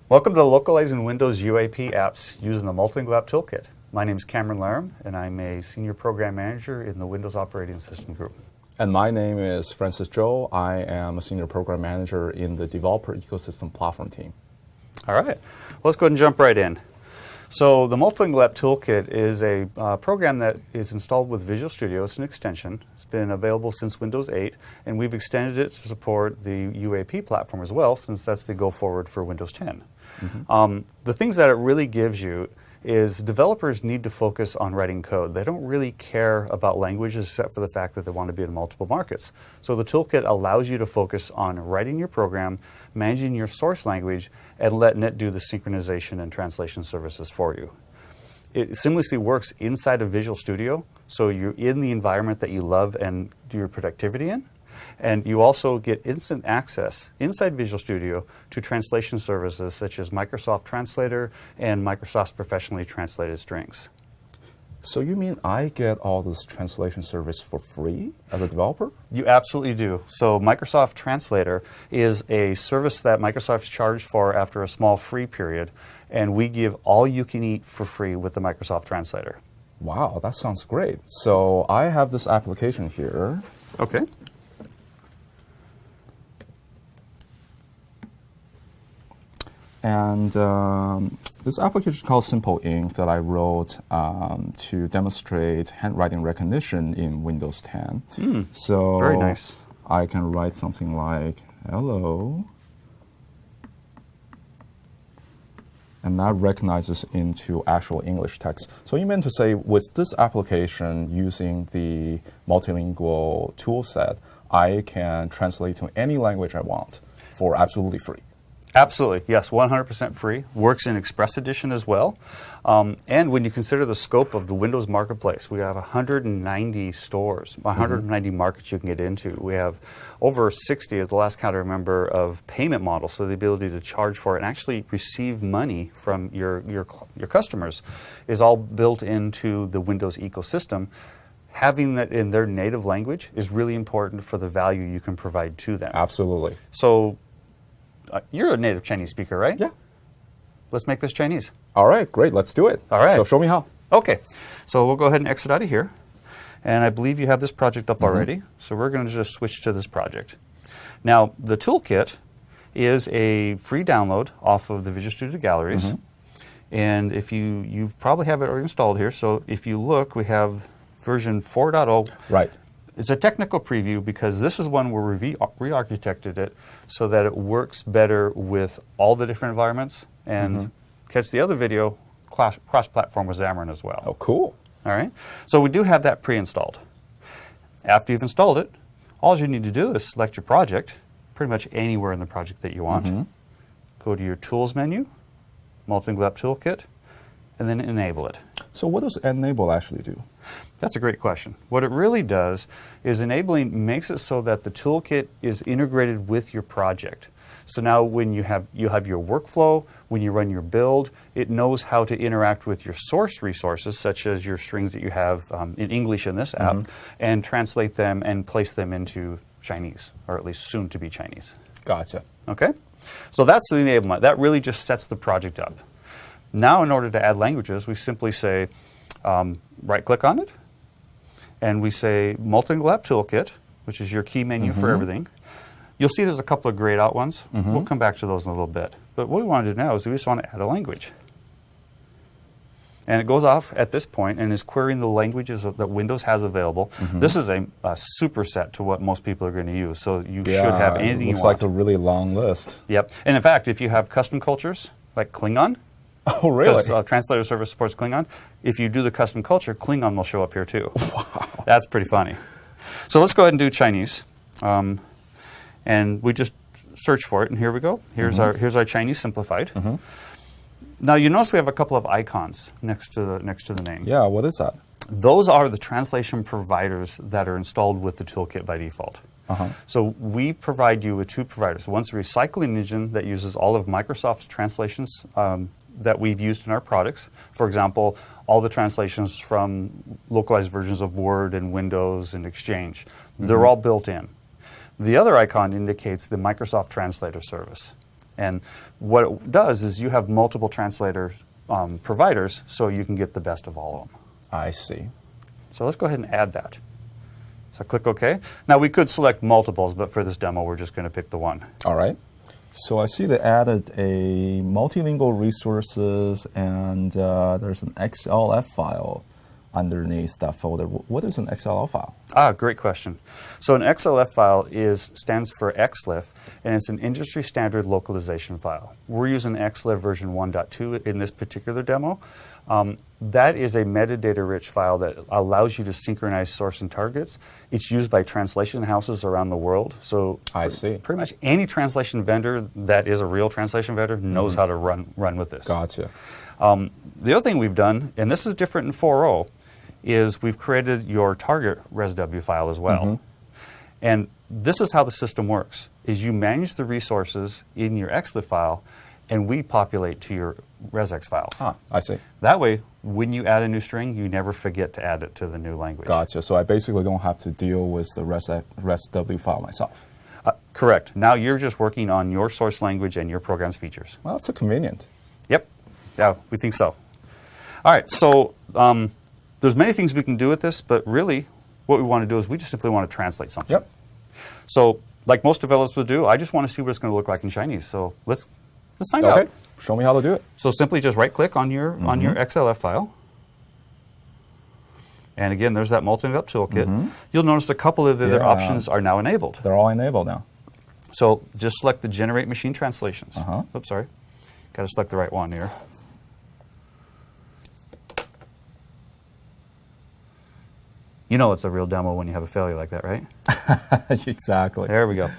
Welcome to Localizing Windows UAP apps using the Multilingual App Toolkit. My name is Cameron Laram, and I'm a Senior Program Manager in the Windows Operating System Group. And my name is Francis Zhou. I am a Senior Program Manager in the Developer Ecosystem Platform team. All right, let's go ahead and jump right in. So the Multilingual App Toolkit is a program that is installed with Visual Studio. It's an extension. It's been available since Windows 8, and we've extended it to support the UAP platform as well, since that's the go forward for Windows 10. The things that it really gives you is developers need to focus on writing code. They don't really care about languages except for the fact that they want to be in multiple markets. So the toolkit allows you to focus on writing your program, managing your source language, and letting it do the synchronization and translation services for you. It seamlessly works inside of Visual Studio, so you're in the environment that you love and do your productivity in. And you also get instant access inside Visual Studio to translation services such as Microsoft Translator and Microsoft's professionally translated strings. So you mean I get all this translation service for free as a developer? You absolutely do. So Microsoft Translator is a service that Microsoft's charged for after a small free period, and we give all you can eat for free with the Microsoft Translator. Wow, that sounds great. So I have this application here. Okay. And this application is called Simple Ink that I wrote to demonstrate handwriting recognition in Windows 10. So very nice. I can write something like, hello. And that recognizes into actual English text. So you meant to say, with this application using the multilingual toolset, I can translate to any language I want for absolutely free. Absolutely, yes, 100% free. Works in Express Edition as well. And when you consider the scope of the Windows Marketplace, we have 190 stores, 190 markets you can get into. We have over 60, at the last count I remember, of payment models, so the ability to charge for it and actually receive money from your customers is all built into the Windows ecosystem. Having that in their native language is really important for the value you can provide to them. Absolutely. So you're a native Chinese speaker, right? Yeah. Let's make this Chinese. All right, great. Let's do it. All right. So show me how. Okay. So we'll go ahead and exit out of here. And I believe you have this project up already. So we're going to just switch to this project. Now, the toolkit is a free download off of the Visual Studio Galleries. And if you probably have it already installed here. So if you look, we have version 4.0. Right. It's a technical preview because this is one where we re-architected it so that it works better with all the different environments. And catch the other video, cross-platform with Xamarin as well. Oh, cool. All right. So we do have that pre-installed. After you've installed it, all you need to do is select your project, pretty much anywhere in the project that you want. Go to your Tools menu, Multilingual App Toolkit, and then enable it. So what does enable actually do? That's a great question. What it really does is enabling makes it so that the toolkit is integrated with your project. So now when you have your workflow, when you run your build, it knows how to interact with your source resources, such as your strings that you have in English in this app, and translate them and place them into Chinese, or at least soon to be Chinese. Gotcha. Okay? So that's the enablement. That really just sets the project up. Now, in order to add languages, we simply say, right-click on it, and we say Multilingual App Toolkit, which is your key menu for everything. You'll see there's a couple of grayed out ones. We'll come back to those in a little bit. But what we want to do now is we just want to add a language. And it goes off at this point and is querying the languages that Windows has available. This is a superset to what most people are going to use, so you should have anything you want. Looks like a really long list. Yep. And in fact, if you have custom cultures, like Klingon, oh, really? Because translator service supports Klingon. If you do the custom culture, Klingon will show up here too. Wow. That's pretty funny. So let's go ahead and do Chinese. And we just search for it, and here we go. Here's our Chinese simplified. Now you notice we have a couple of icons next to the name. Yeah, what is that? Those are the translation providers that are installed with the toolkit by default. So we provide you with two providers. One's a recycling engine that uses all of Microsoft's translations that we've used in our products. For example, all the translations from localized versions of Word and Windows and Exchange. They're all built in. The other icon indicates the Microsoft Translator service. And what it does is you have multiple translator providers, so you can get the best of all of them. I see. So let's go ahead and add that. So click OK. Now we could select multiples, but for this demo, we're just going to pick the one. All right. So I see they added a multilingual resources, and there's an XLF file underneath that folder. What is an XLF file? Great question. So an XLF file stands for XLIF, and it's an industry standard localization file. We're using XLIF version 1.2 in this particular demo. That is a metadata-rich file that allows you to synchronize source and targets. It's used by translation houses around the world. So I see. Pretty much any translation vendor that is a real translation vendor knows how to run with this. Gotcha. The other thing we've done, and this is different in 4.0, is we've created your target ResW file as well. And this is how the system works, is you manage the resources in your XLIF file, and we populate to your ResX files. I see. That way, when you add a new string, you never forget to add it to the new language. Gotcha. So I basically don't have to deal with the ResW file myself. Correct. Now you're just working on your source language and your program's features. Well, it's convenient. Yep. Yeah, we think so. All right, so there's many things we can do with this, but really what we want to do is we just simply want to translate something. Yep. So like most developers would do, I just want to see what it's going to look like in Chinese. So let's find out. Okay. Show me how to do it. So simply just right-click on your XLF file. And again, there's that multilingual toolkit. You'll notice a couple of the other options are now enabled. They're all enabled now. So just select the Generate Machine Translations. Oops, sorry. Got to select the right one here. You know it's a real demo when you have a failure like that, right? Exactly. There we go.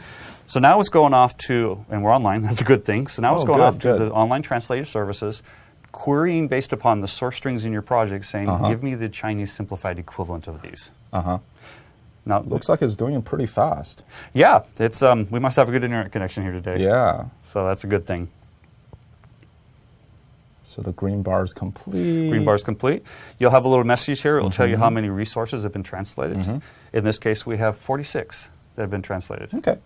So now it's going off to, and we're online, that's a good thing. So now it's going off to the online translator services, querying based upon the source strings in your project, saying, give me the Chinese simplified equivalent of these. Now, looks like it's doing it pretty fast. Yeah, it's we must have a good internet connection here today. Yeah. So that's a good thing. So the green bar is complete. Green bar is complete. You'll have a little message here. It'll tell you how many resources have been translated. In this case, we have 46 that have been translated. Okay.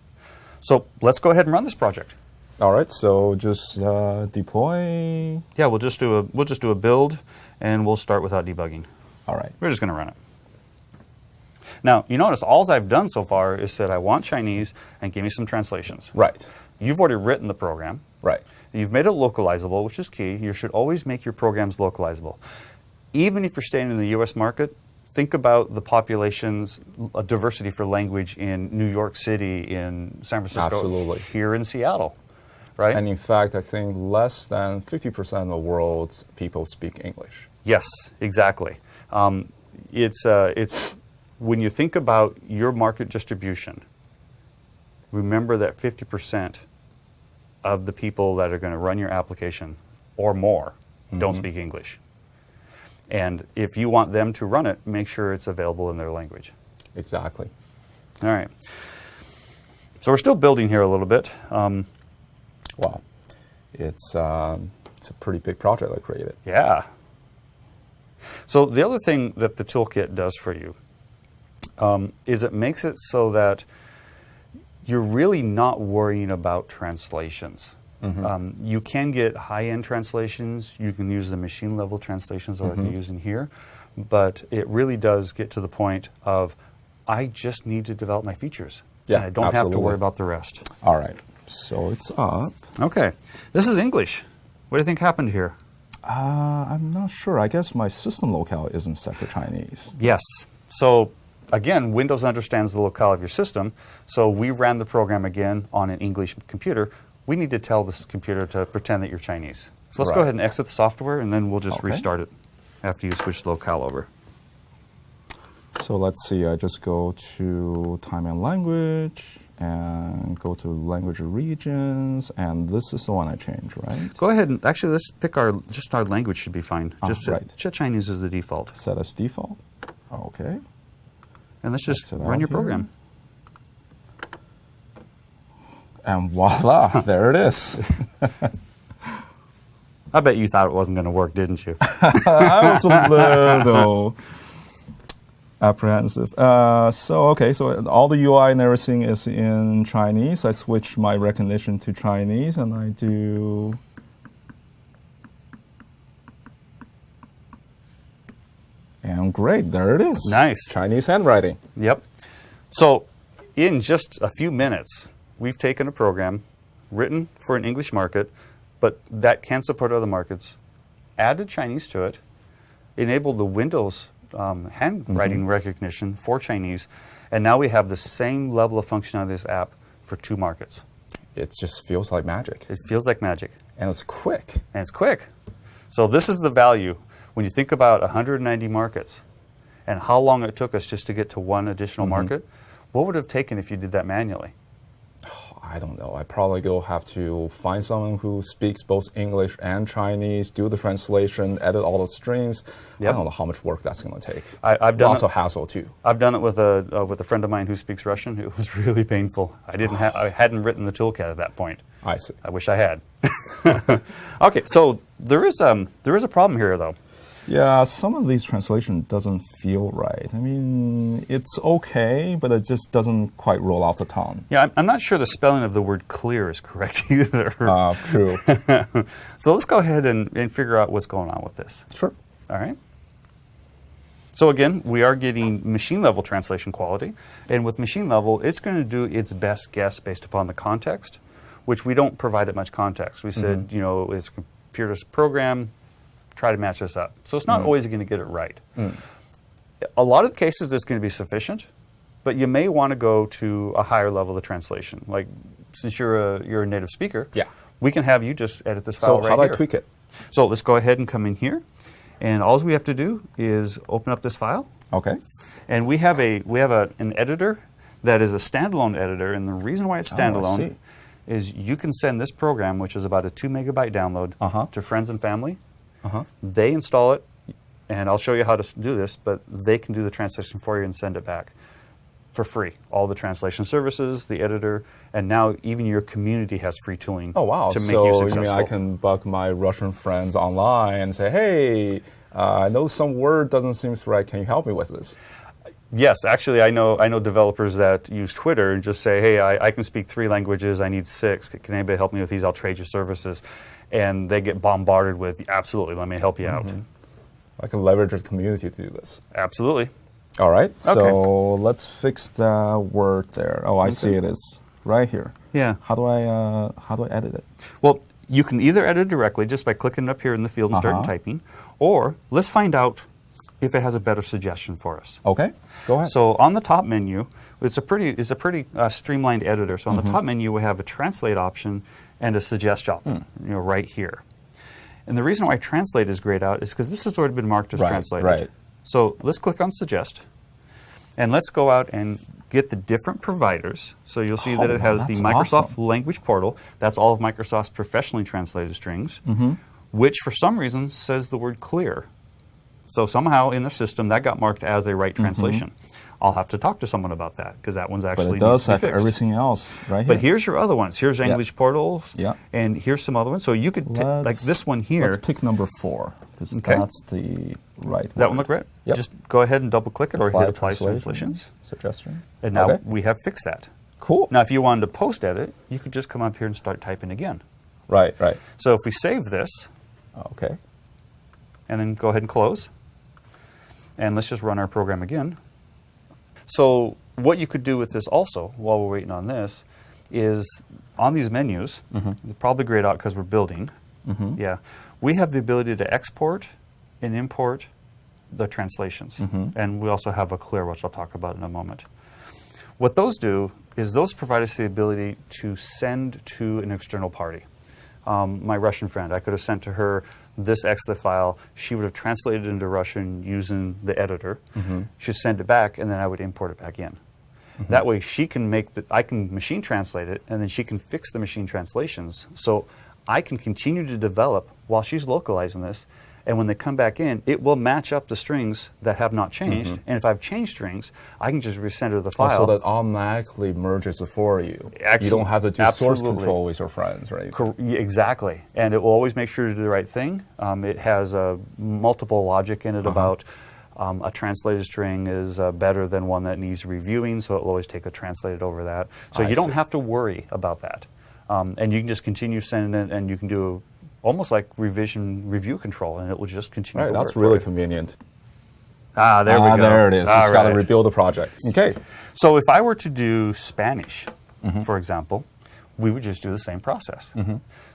So let's go ahead and run this project. All right. So just deploy. Yeah, we'll just do a build, and we'll start without debugging. All right. We're just going to run it. Now, you notice all I've done so far is said I want Chinese and give me some translations. Right. You've already written the program. Right. You've made it localizable, which is key. You should always make your programs localizable. Even if you're staying in the US market, think about the population's diversity for language in New York City, in San Francisco, Absolutely. Here in Seattle, right? And in fact, I think less than 50% of the world's people speak English. Yes, exactly. It's when you think about your market distribution, remember that 50% of the people that are going to run your application or more don't speak English. And if you want them to run it, make sure it's available in their language. Exactly. All right. So we're still building here a little bit. Wow. It's a pretty big project I created. Yeah. So the other thing that the toolkit does for you is it makes it so that you're really not worrying about translations. You can get high-end translations. You can use the machine-level translations like you're using here. But it really does get to the point of, I just need to develop my features. Yeah, and I don't have to worry about the rest. All right. So it's up. Okay. This is English. What do you think happened here? I'm not sure. I guess my system locale isn't set to Chinese. Yes. So again, Windows understands the locale of your system. So we ran the program again on an English computer. We need to tell this computer to pretend that you're Chinese. So let's go ahead and exit the software, and then we'll just restart it after you switch the locale over. So let's see. I just go to time and language and go to language regions, and this is the one I changed, right? Go ahead and actually let's pick our language should be fine. Just set Chinese as the default. Set as default. Okay. And let's just run your program. And voila, there it is. I bet you thought it wasn't going to work, didn't you? I was a little. apprehensive. So all the UI and everything is in Chinese. I switch my recognition to Chinese, and I do. And great, there it is. Nice. Chinese handwriting. Yep. So in just a few minutes, we've taken a program written for an English market, but that can support other markets, added Chinese to it, enabled the Windows handwriting recognition for Chinese, and now we have the same level of functionality of this app for 2 markets. It just feels like magic. It feels like magic. And it's quick. And it's quick. So this is the value. When you think about 190 markets and how long it took us just to get to 1 additional market, what would it have taken if you did that manually? I don't know. I probably go have to find someone who speaks both English and Chinese, do the translation, edit all the strings. Yep. I don't know how much work that's going to take. I've done Lots it. of hassle too. I've done it with a friend of mine who speaks Russian. It was really painful. I hadn't written the toolkit at that point. I see. I wish I had. Okay, so there is a problem here though. Yeah, some of these translation doesn't feel right. I mean, it's okay, but it just doesn't quite roll off the tongue. Yeah, I'm not sure the spelling of the word clear is correct either. True. So let's go ahead and figure out what's going on with this. Sure. All right. So again, we are getting machine level translation quality, and with machine level, it's going to do its best guess based upon the context, which we don't provide it much context. We said, it's a computer program, try to match this up. So it's not always going to get it right. A lot of the cases it's going to be sufficient, but you may want to go to a higher level of translation. Like, since you're a native speaker, Yeah. we can have you just edit this file So right how do I here. tweak it? So let's go ahead and come in here, and all we have to do is open up this file, Okay. and we have an editor that is a standalone editor, and the reason why it's I standalone see. is you can send this program, which is about a 2 megabyte download, to friends and family. They install it, and I'll show you how to do this, but they can do the translation for you and send it back for free. All the translation services, the editor, and now even your community has free tooling Oh, wow. to make So you you successful. mean I can bug my Russian friends online and say, hey, I know some word doesn't seem right. Can you help me with this? Yes, actually, I know developers that use Twitter and just say, hey, I can speak 3 languages, I need 6. Can anybody help me with these? I'll trade you services. And they get bombarded with, absolutely, let me help you out. I can leverage the community to do this. Absolutely. All right. Okay. So let's fix the word there. Oh, I see it is right here. Yeah. How do I edit it? Well, you can either edit directly just by clicking up here in the field and starting typing, or let's find out if it has a better suggestion for us. Okay. Go ahead. So on the top menu, it's a pretty streamlined editor. So on the top menu, we have a translate option and a suggest option, right here. And the reason why translate is grayed out is because this has already been marked as translated. Right. So let's click on suggest, and let's go out and get the different providers. So you'll see that it has the that's Microsoft awesome. Language Portal. That's all of Microsoft's professionally translated strings, which for some reason says the word clear. So somehow in their system that got marked as a right translation. I'll have to talk to someone about that because that one's actually but it needs does to be have fixed. everything else right here. But here's your other ones. Here's English portals, Yeah. and here's some other ones. So you could like this one here. Let's pick number 4 because Okay. that's the right. Does that one look right? Yep. Just go ahead and double click it or hit apply translation. translations. Suggestion. And now Okay. we have fixed that. Cool. Now if you wanted to post edit, you could just come up here and start typing again. Right. So if we save this Okay. and then go ahead and close, and let's just run our program again. So what you could do with this also, while we're waiting on this, is on these menus, probably grayed out because we're building, yeah, we have the ability to export and import the translations. And we also have a clear, which I'll talk about in a moment. What those do is those provide us the ability to send to an external party. My Russian friend, I could have sent to her this XLIF file. She would have translated it into Russian using the editor. She'd send it back, and then I would import it back in. That way, she can I can machine translate it, and then she can fix the machine translations. So I can continue to develop while she's localizing this. And when they come back in, it will match up the strings that have not changed. And if I've changed strings, I can just resend her the file. So that automatically merges it for you. You don't have to do source control with your friends, right? Exactly. And it will always make sure to do the right thing. It has multiple logic in it about A translated string is better than one that needs reviewing, so it will always take a translated over that. So you don't have to worry about that. And you can just continue sending it, and you can do almost like revision review control, and it will just continue to work. That's really convenient. There we go. There it is. All Just got to rebuild the project. Okay. So if I were to do Spanish, for example, we would just do the same process.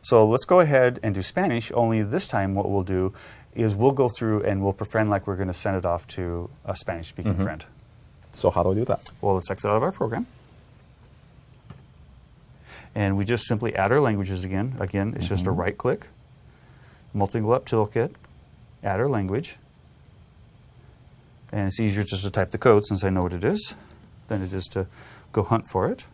So let's go ahead and do Spanish, only this time what we'll do is we'll go through and we'll pretend like we're going to send it off to a Spanish-speaking friend. So how do we do that? Well, let's exit out of our program. And we just simply add our languages again. Again, it's just a right-click, Multilingual Toolkit, add our language. And it's easier just to type the code since I know what it is than it is to go hunt for it.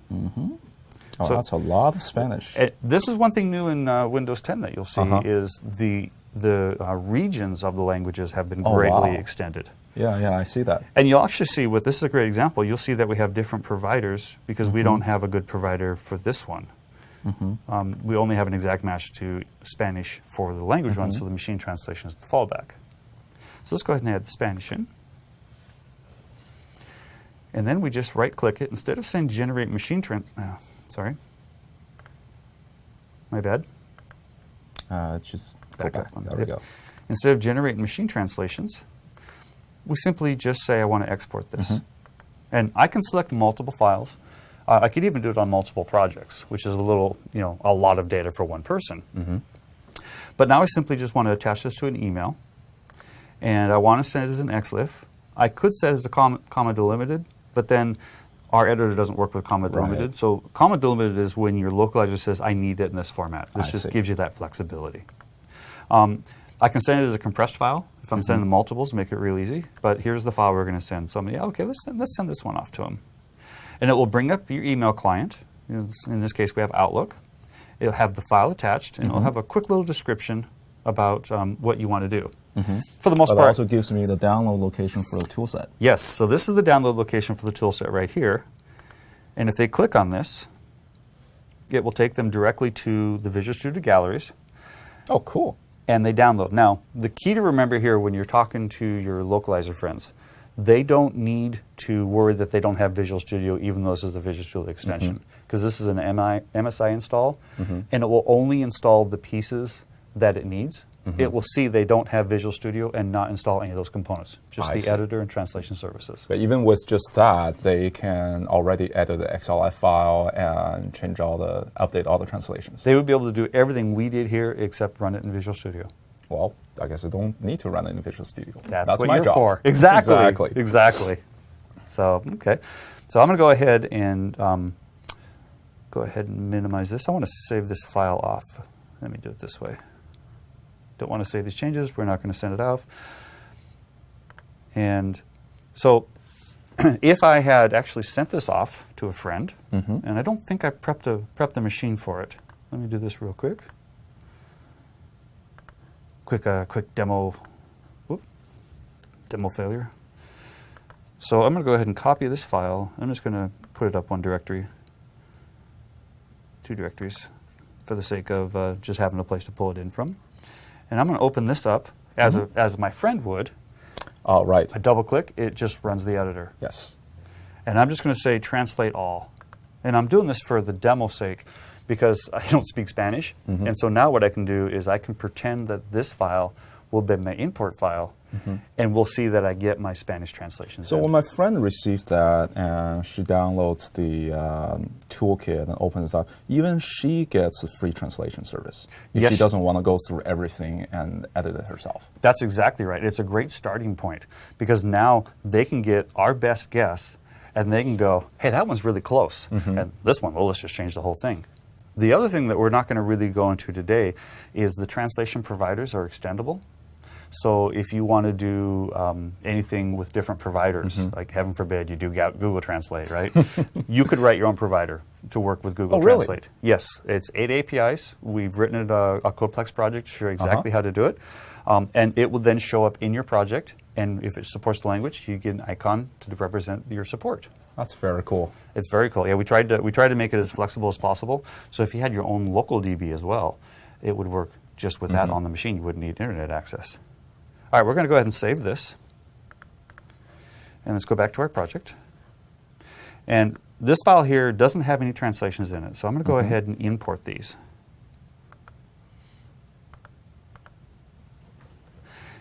Oh, so that's a lot of Spanish. This is one thing new in Windows 10 that you'll see is the regions of the languages have been greatly extended. Yeah, I see that. And you'll actually see, this is a great example, you'll see that we have different providers because we don't have a good provider for this one. We only have an exact match to Spanish for the language one, so the machine translation is the fallback. So let's go ahead and add the Spanish in. And then we just right-click it. Instead of saying generate machine sorry. My bad. Just go back. There we go. Instead of generate machine translations, we simply just say I want to export this. And I can select multiple files. I could even do it on multiple projects, which is a lot of data for one person. But now I simply just want to attach this to an email. And I want to send it as an XLIF. I could set it as a comma delimited, but then our editor doesn't work with comma delimited. So comma delimited is when your localizer says, I need it in this format. This just gives you that flexibility. I can send it as a compressed file if I'm sending multiples, make it real easy. But here's the file we're going to send. So I'm going to, okay, let's send this one off to him. And it will bring up your email client. In this case, we have Outlook. It'll have the file attached, and it'll have a quick little description about what you want to do. For the most part, it also gives me the download location for the toolset. Yes, so this is the download location for the toolset right here. And if they click on this, it will take them directly to the Visual Studio galleries. Oh, cool. And they download. Now, the key to remember here when you're talking to your localizer friends, they don't need to worry that they don't have Visual Studio, even though this is the Visual Studio extension. Because this is an MSI install, and it will only install the pieces that it needs. It will see they don't have Visual Studio and not install any of those components, just the editor and translation services. But even with just that, they can already edit the XLI file and update all the translations. They would be able to do everything we did here except run it in Visual Studio. Well, I guess I don't need to run it in Visual Studio. That's what my you're job. For. Exactly. So, okay. So I'm going to go ahead and minimize this. I want to save this file off. Let me do it this way. Don't want to save these changes. We're not going to send it off. And so if I had actually sent this off to a friend, and I don't think I prepped the machine for it. Let me do this real quick. Quick demo. Demo failure. So I'm going to go ahead and copy this file. I'm just going to put it up one directory, two directories, for the sake of just having a place to pull it in from. And I'm going to open this up as my friend would. Oh, right. I double click, it just runs the editor. Yes. And I'm just going to say translate all. And I'm doing this for the demo's sake because I don't speak Spanish. And so now what I can do is I can pretend that this file will be my import file, and we'll see that I get my Spanish translations. So when my friend receives that and she downloads the toolkit and opens it up, even she gets a free translation service if she doesn't want to go through everything and edit it herself. That's exactly right. It's a great starting point because now they can get our best guess and they can go, hey, that one's really close. And this one, well, let's just change the whole thing. The other thing that we're not going to really go into today is the translation providers are extendable. So if you want to do anything with different providers, like heaven forbid you do Google Translate, right? You could write your own provider to work with Google Translate. Really? Yes, it's 8 APIs. We've written a Codeplex project to show exactly how to do it. And it will then show up in your project. And if it supports the language, you get an icon to represent your support. That's very cool. It's very cool. Yeah, we tried to make it as flexible as possible. So if you had your own local DB as well, it would work just with that on the machine. You wouldn't need internet access. All right, we're going to go ahead and save this. And let's go back to our project. And this file here doesn't have any translations in it, so I'm going to go ahead and import these.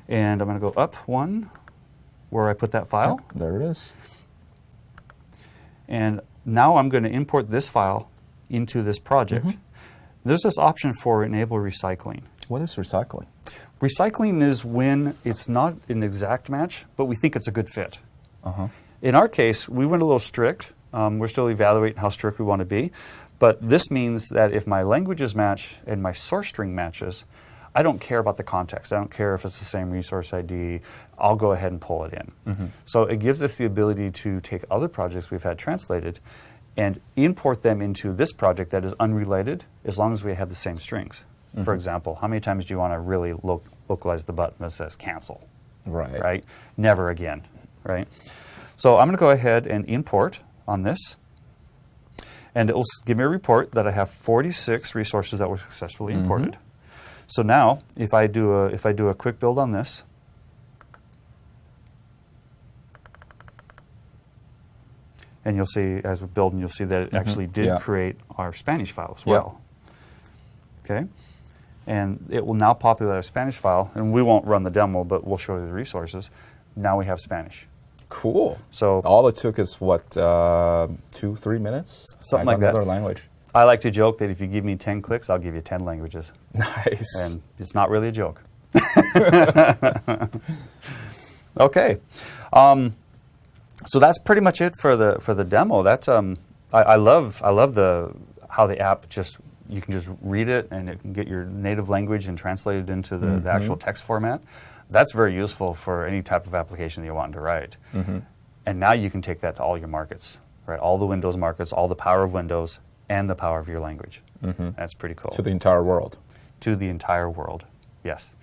And I'm going to go up one, where I put that file. Yep, there it is. And now I'm going to import this file into this project. There's this option for enable recycling. What is recycling? Recycling is when it's not an exact match, but we think it's a good fit. In our case, we went a little strict. We're still evaluating how strict we want to be. But this means that if my languages match and my source string matches, I don't care about the context. I don't care if it's the same resource ID. I'll go ahead and pull it in. So it gives us the ability to take other projects we've had translated and import them into this project that is unrelated as long as we have the same strings. For example, how many times do you want to really localize the button that says cancel? Right? Never again, right? So I'm going to go ahead and import on this. And it will give me a report that I have 46 resources that were successfully imported. So now, if I do a quick build on this, and you'll see as we're building, you'll see that it actually did create our Spanish file as well. Okay, and it will now populate our Spanish file, and we won't run the demo, but we'll show you the resources. Now we have Spanish. Cool. So all it took is what, 2-3 minutes? Something like that. Another language. I like to joke that if you give me 10 clicks, I'll give you 10 languages. Nice. And it's not really a joke. Okay. So that's pretty much it for the demo. That's I love how the app you can just read it and it can get your native language and translate it into the actual text format. That's very useful for any type of application that you're wanting to write. And now you can take that to all your markets, right? All the Windows markets, all the power of Windows, and the power of your language. That's pretty cool. To the entire world. To the entire world, yes.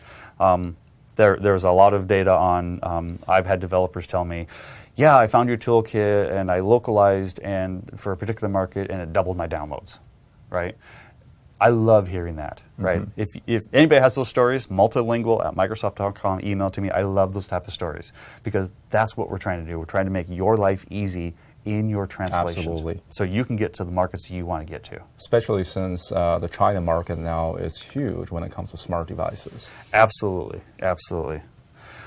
There's a lot of data on, I've had developers tell me, yeah, I found your toolkit and I localized and for a particular market and it doubled my downloads, right? I love hearing that, right? If anybody has those stories, multilingual@microsoft.com, email to me. I love those type of stories because that's what we're trying to do. We're trying to make your life easy in your translations. Absolutely. So you can get to the markets you want to get to. Especially since the China market now is huge when it comes to smart devices. Absolutely, absolutely.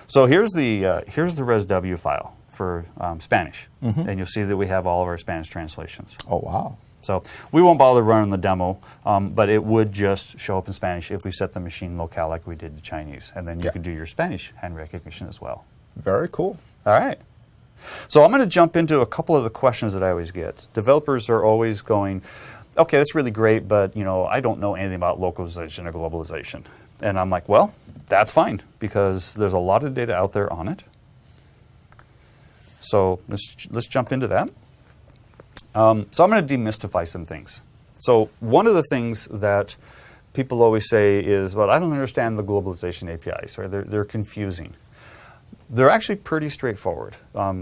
So here's the ResW file for Spanish, and you'll see that we have all of our Spanish translations. Oh, wow. So we won't bother running the demo, but it would just show up in Spanish if we set the machine locale like we did to Chinese, and then you can do your Spanish hand recognition as well. Very cool. All right. So I'm going to jump into a couple of the questions that I always get. Developers are always going, okay, that's really great, but I don't know anything about localization or globalization. And I'm like, well, that's fine, because there's a lot of data out there on it. So let's jump into that. So I'm going to demystify some things. So one of the things that people always say is, well, I don't understand the globalization APIs, right? They're confusing. They're actually pretty straightforward.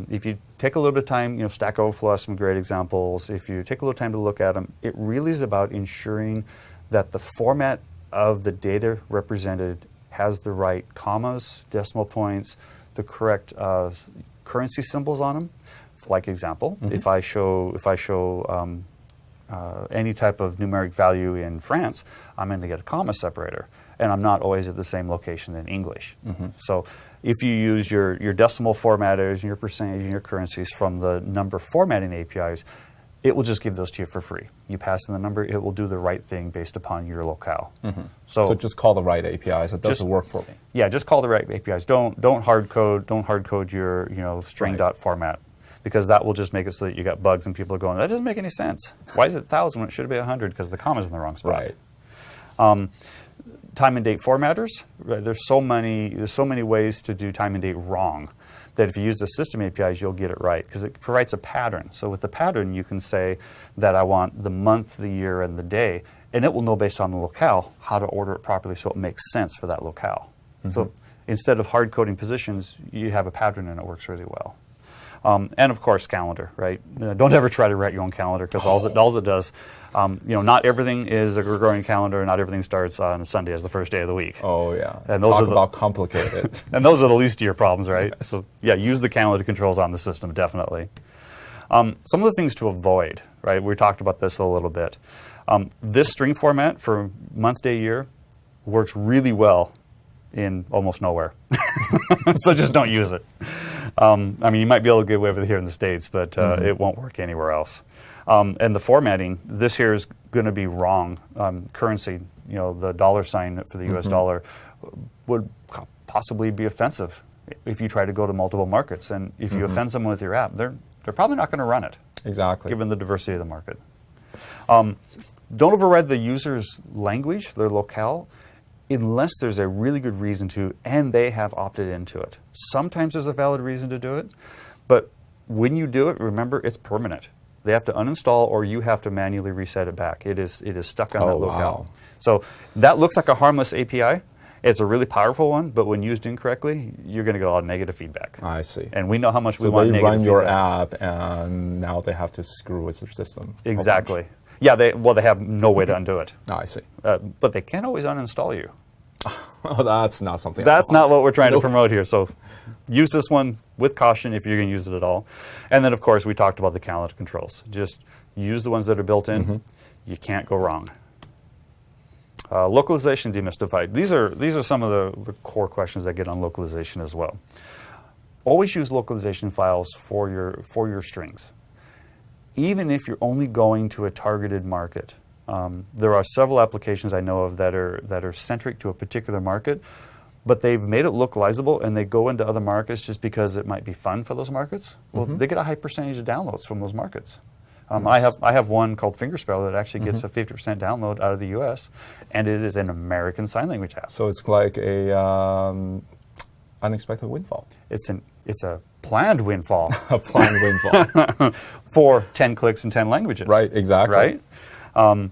If you take a little bit of time, Stack Overflow has some great examples. If you take a little time to look at them, it really is about ensuring that the format of the data represented has the right commas, decimal points, the correct currency symbols on them. Like example, if I show any type of numeric value in France, I'm going to get a comma separator, and I'm not always at the same location in English. So if you use your decimal formatters and your percentage and your currencies from the number formatting APIs, it will just give those to you for free. You pass in the number, it will do the right thing based upon your locale. So just call the right APIs. It doesn't work for me. Yeah, just call the right APIs. Don't hard code your string.format. Because that will just make it so that you got bugs and people are going, that doesn't make any sense. Why is it 1,000 when it should be 100? Because the comma's in the wrong spot. Right. Time and date formatters. Right? There's so many ways to do time and date wrong that if you use the system APIs, you'll get it right because it provides a pattern. So with the pattern, you can say that I want the month, the year, and the day, and it will know based on the locale how to order it properly so it makes sense for that locale. So instead of hard coding positions, you have a pattern and it works really well. And of course, calendar, right? Don't ever try to write your own calendar because all it does, not everything is a Gregorian calendar. Not everything starts on Sunday as the first day of the week. Oh yeah, And those talk are about complicated. And those are the least of your problems, right? Yes. So yeah, use the calendar controls on the system, definitely. Some of the things to avoid, right? We talked about this a little bit. This string format for month, day, year works really well in almost nowhere. So just don't use it. I mean, you might be able to get away with it here in the States, but it won't work anywhere else. And the formatting, this here is going to be wrong. Currency, the dollar sign for the US dollar would possibly be offensive if you try to go to multiple markets. And if you offend someone with your app, they're probably not going to run it. Exactly. Given the diversity of the market. Don't override the user's language, their locale, unless there's a really good reason to, and they have opted into it. Sometimes there's a valid reason to do it, but when you do it, remember, it's permanent. They have to uninstall or you have to manually reset it back. It is stuck on that locale. Wow. So that looks like a harmless API. It's a really powerful one, but when used incorrectly, you're going to get a lot of negative feedback. I see. And we know how much we So want they negative run your feedback. app, and now they have to screw with your system. Exactly. Yeah, they have no way to undo it. I see. But they can always uninstall you. Oh, that's not something. That's I not want. what we're trying to Nope. promote here. So use this one with caution if you're going to use it at all. And then, of course, we talked about the calendar controls. Just use the ones that are built in. You can't go wrong. Localization demystified. These are some of the core questions that get on localization as well. Always use localization files for your strings, even if you're only going to a targeted market. There are several applications I know of that are centric to a particular market, but they've made it localizable and they go into other markets just because it might be fun for those markets. Well, they get a high percentage of downloads from those markets. I have one called Fingerspell that actually gets a 50% download out of the U.S., and it is an American Sign Language app. So it's like a unexpected windfall. It's a planned windfall A planned windfall. for 10 clicks in 10 languages. Right, exactly. Right?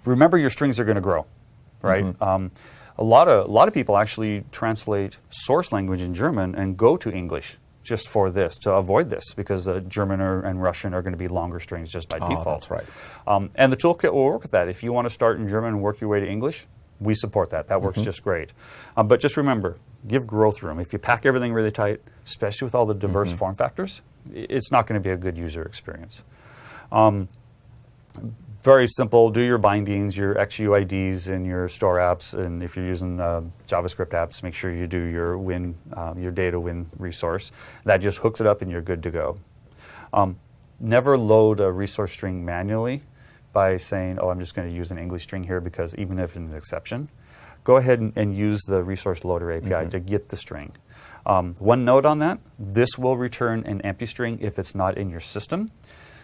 Remember, your strings are going to grow, right? A lot of people actually translate source language in German and go to English just for this, to avoid this, because German and Russian are going to be longer strings just by default. That's right. And the toolkit will work with that. If you want to start in German and work your way to English, we support that. That works just great. But just remember, give growth room. If you pack everything really tight, especially with all the diverse form factors, it's not going to be a good user experience. Very simple. Do your bindings, your XUIDs, and your store apps. And if you're using JavaScript apps, make sure you do your data win resource. That just hooks it up, and you're good to go. Never load a resource string manually by saying, "Oh, I'm just going to use an English string here," because even if it's an exception, go ahead and use the resource loader API to get the string. One note on that: this will return an empty string if it's not in your system.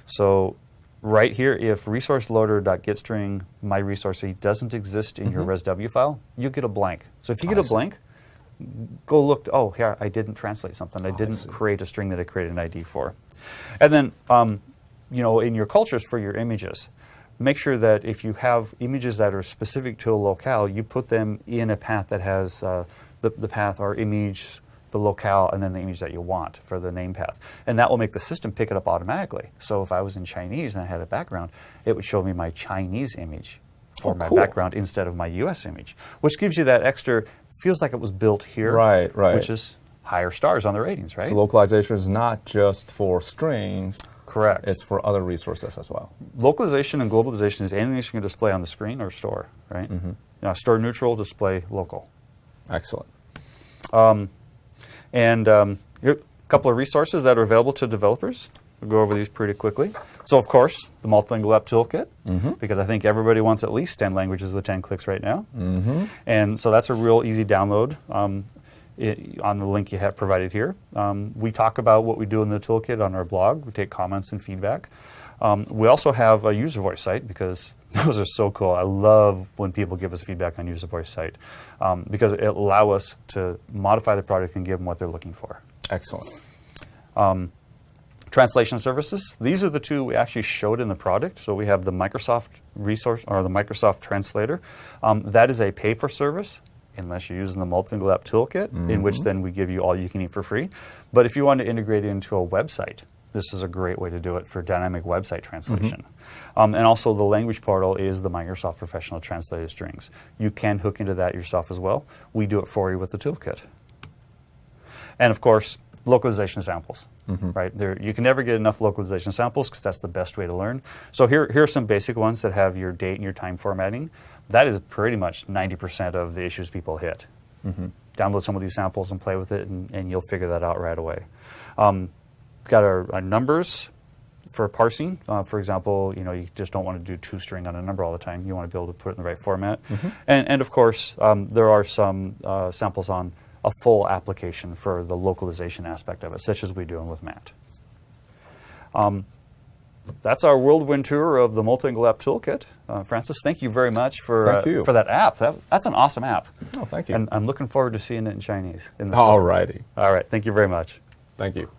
So right here, if resource-loader.getString myResource doesn't exist in your resw file, you get a blank. So if you get a blank, go look. Oh, here, I didn't translate something. I didn't create a string that I created an ID for. And then, in your cultures for your images, make sure that if you have images that are specific to a locale, you put them in a path that has the path or image, the locale, and then the image that you want for the name path. And that will make the system pick it up automatically. So if I was in Chinese and I had a background, it would show me my Chinese image for my background instead of my US image, which gives you that extra, feels like it was built here, Right. which is higher stars on the ratings, right? So localization is not just for strings. Correct. It's for other resources as well. Localization and globalization is anything that you can display on the screen or store, right? Store neutral, display local. Excellent. And here are a couple of resources that are available to developers. We'll go over these pretty quickly. So, of course, the Multilingual App Toolkit, because I think everybody wants at least 10 languages with 10 clicks right now. And so that's a real easy download on the link you have provided here. We talk about what we do in the toolkit on our blog. We take comments and feedback. We also have a user voice site, because those are so cool. I love when people give us feedback on user voice site, because it allows us to modify the product and give them what they're looking for. Excellent. Translation services. These are the two we actually showed in the product. So we have the Microsoft resource, or the Microsoft Translator. That is a pay-for service. unless you're using the Multilingual App Toolkit, in which then we give you all you can eat for free. But if you want to integrate it into a website, this is a great way to do it for dynamic website translation. And also the language portal is the Microsoft Professional Translated Strings. You can hook into that yourself as well. We do it for you with the toolkit. And of course, localization samples, right? You can never get enough localization samples because that's the best way to learn. So here are some basic ones that have your date and your time formatting. That is pretty much 90% of the issues people hit. Download some of these samples and play with it, and you'll figure that out right away. Got our numbers for parsing. For example, you just don't want to do two-string on a number all the time. You want to be able to put it in the right format. And of course, there are some samples on a full application for the localization aspect of it, such as we're doing with Matt. That's our whirlwind tour of the Multilingual App Toolkit. Francis, thank you very much for that app. That's an awesome app. Oh, thank you. And I'm looking forward to seeing it in Chinese. All righty. All right. Thank you very much. Thank you.